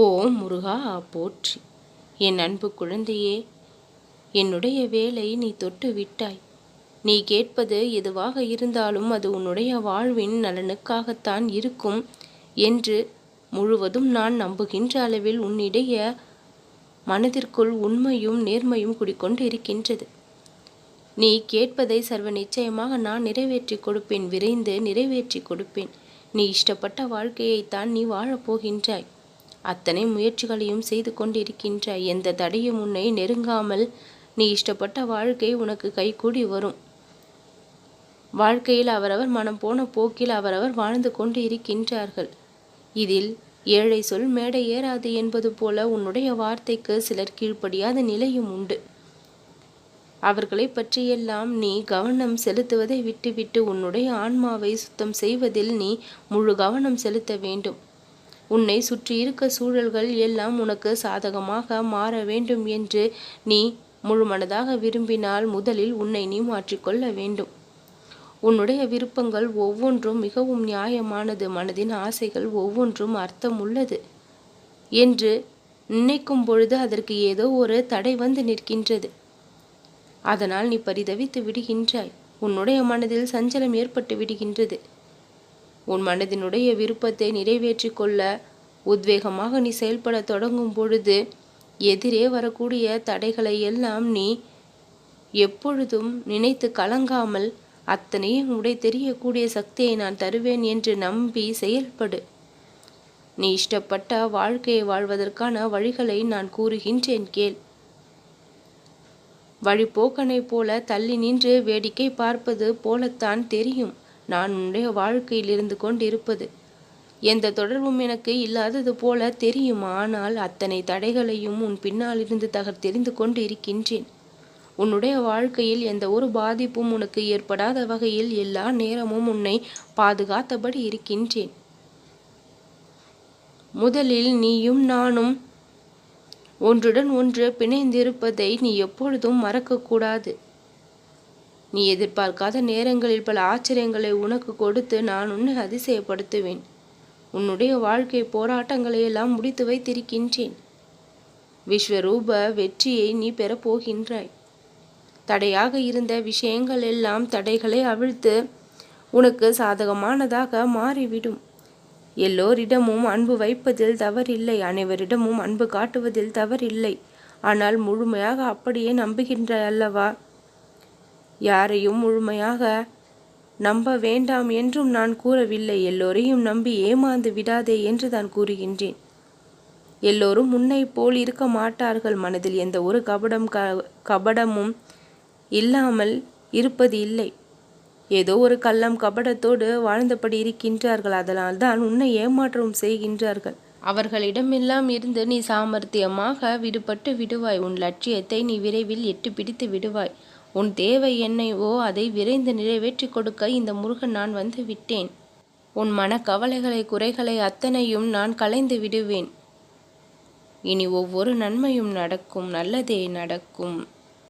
ஓம் முருகா போற்றி. என் அன்பு குழந்தையே, என்னுடைய வேலை நீ தொட்டு விட்டாய். நீ கேட்பது எதுவாக இருந்தாலும் அது உன்னுடைய வாழ்வின் நலனுக்காகத்தான் இருக்கும் என்று முழுவதும் நான் நம்புகின்ற அளவில் உன்னிடைய மனதிற்குள் உண்மையும் நேர்மையும் குடிக்கொண்டு இருக்கின்றது. நீ கேட்பதை சர்வ நிச்சயமாக நான் நிறைவேற்றி கொடுப்பேன், விரைந்து நிறைவேற்றி கொடுப்பேன். நீ இஷ்டப்பட்ட வாழ்க்கையைத்தான் நீ வாழப்போகின்றாய். அத்தனை முயற்சிகளையும் செய்து கொண்டிருக்கின்றாய். எந்த தடையும் உன்னை நெருங்காமல் நீ இஷ்டப்பட்ட வாழ்க்கை உனக்கு கைகூடி வரும். வாழ்க்கையில் அவரவர் மனம் போன போக்கில் அவரவர் வாழ்ந்து கொண்டு இருக்கின்றார்கள். இதில் ஏழை சொல் மேடை ஏறாது என்பது போல உன்னுடைய வார்த்தைக்கு சிலர் கீழ்ப்படியாத நிலையும் உண்டு. அவர்களை பற்றியெல்லாம் நீ கவனம் செலுத்துவதை விட்டுவிட்டு உன்னுடைய ஆன்மாவை சுத்தம் செய்வதில் நீ முழு கவனம் செலுத்த வேண்டும். உன்னை சுற்றி இருக்க சூழல்கள் எல்லாம் உனக்கு சாதகமாக மாற வேண்டும் என்று நீ முழுமனதாக விரும்பினால் முதலில் உன்னை நீ மாற்றிக்கொள்ள வேண்டும். உன்னுடைய விருப்பங்கள் ஒவ்வொன்றும் மிகவும் நியாயமானது, மனதின் ஆசைகள் ஒவ்வொன்றும் அர்த்தம் உள்ளது என்று நினைக்கும் பொழுது அதற்கு ஏதோ ஒரு தடை வந்து நிற்கின்றது. அதனால் நீ பரிதவித்து விடுகின்றாய். உன்னுடைய மனதில் சஞ்சலம் ஏற்பட்டு விடுகின்றது. உன் மனதினுடைய விருப்பத்தை நிறைவேற்றி கொள்ள உத்வேகமாக நீ செயல்பட தொடங்கும் பொழுது எதிரே வரக்கூடிய தடைகளை எல்லாம் நீ எப்பொழுதும் நினைத்து கலங்காமல் அத்தனையும் உடை தெரியக்கூடிய சக்தியை நான் தருவேன் என்று நம்பி செயல்படு. நீ இஷ்டப்பட்ட வாழ்க்கையை வாழ்வதற்கான வழிகளை நான் கூறுகின்றேன் கேள். வழிபோக்கனை போல தள்ளி நின்று வேடிக்கை பார்ப்பது போலத்தான் தெரியும் நான் உன்னுடைய வாழ்க்கையில் இருந்து கொண்டிருப்பது. எந்த தொடர்பும் எனக்கு இல்லாதது போல தெரியும். ஆனால் அத்தனை தடைகளையும் உன் பின்னால் இருந்து தெரிந்து கொண்டு இருக்கின்றேன். உன்னுடைய வாழ்க்கையில் எந்த ஒரு பாதிப்பும் உனக்கு ஏற்படாத வகையில் எல்லா நேரமும் உன்னை பாதுகாத்தபடி இருக்கின்றேன். முதலில் நீயும் நானும் ஒன்றுடன் ஒன்று பிணைந்திருப்பதை நீ எப்பொழுதும் மறக்கக்கூடாது. நீ எதிர்பார்க்காத நேரங்களில் பல ஆச்சரியங்களை உனக்கு கொடுத்து நான் உன்னை அதிசயப்படுத்துவேன். உன்னுடைய வாழ்க்கை போராட்டங்களை எல்லாம் முடித்து வைத்திருக்கின்றேன். விஸ்வரூப வெற்றியை நீ பெறப்போகின்றாய். தடையாக இருந்த விஷயங்கள் எல்லாம் தடைகளை அவிழ்த்து உனக்கு சாதகமானதாக மாறிவிடும். எல்லோரிடமும் அன்பு வைப்பதில் தவறில்லை, அனைவரிடமும் அன்பு காட்டுவதில் தவறில்லை. ஆனால் முழுமையாக அப்படியே நம்புகின்றாய் அல்லவா? யாரையும் முழுமையாக நம்ப வேண்டாம் என்றும் நான் கூறவில்லை. எல்லோரையும் நம்பி ஏமாந்து விடாதே என்று தான் கூறுகின்றேன். எல்லோரும் உன்னை போல் இருக்க மாட்டார்கள். மனதில் எந்த ஒரு கபடமும் இல்லாமல் இருப்பது இல்லை. ஏதோ ஒரு கள்ளம் கபடத்தோடு வாழ்ந்தபடி இருக்கின்றார்கள். அதனால் தான் உன்னை ஏமாற்றவும் செய்கின்றார்கள். அவர்களிடமெல்லாம் இருந்து நீ சாமர்த்தியமாக விடுபட்டு விடுவாய். உன் லட்சியத்தை நீ விரைவில் எட்டு பிடித்து விடுவாய். உன் தேவை என்னைவோ அதை விரைந்து நிறைவேற்றி கொடுக்க இந்த முருகன் நான் வந்து விட்டேன். உன் மனக்கவலைகளை குறைகளை அத்தனையும் நான் களைந்து விடுவேன். இனி ஒவ்வொரு நன்மையும் நடக்கும், நல்லதே நடக்கும்.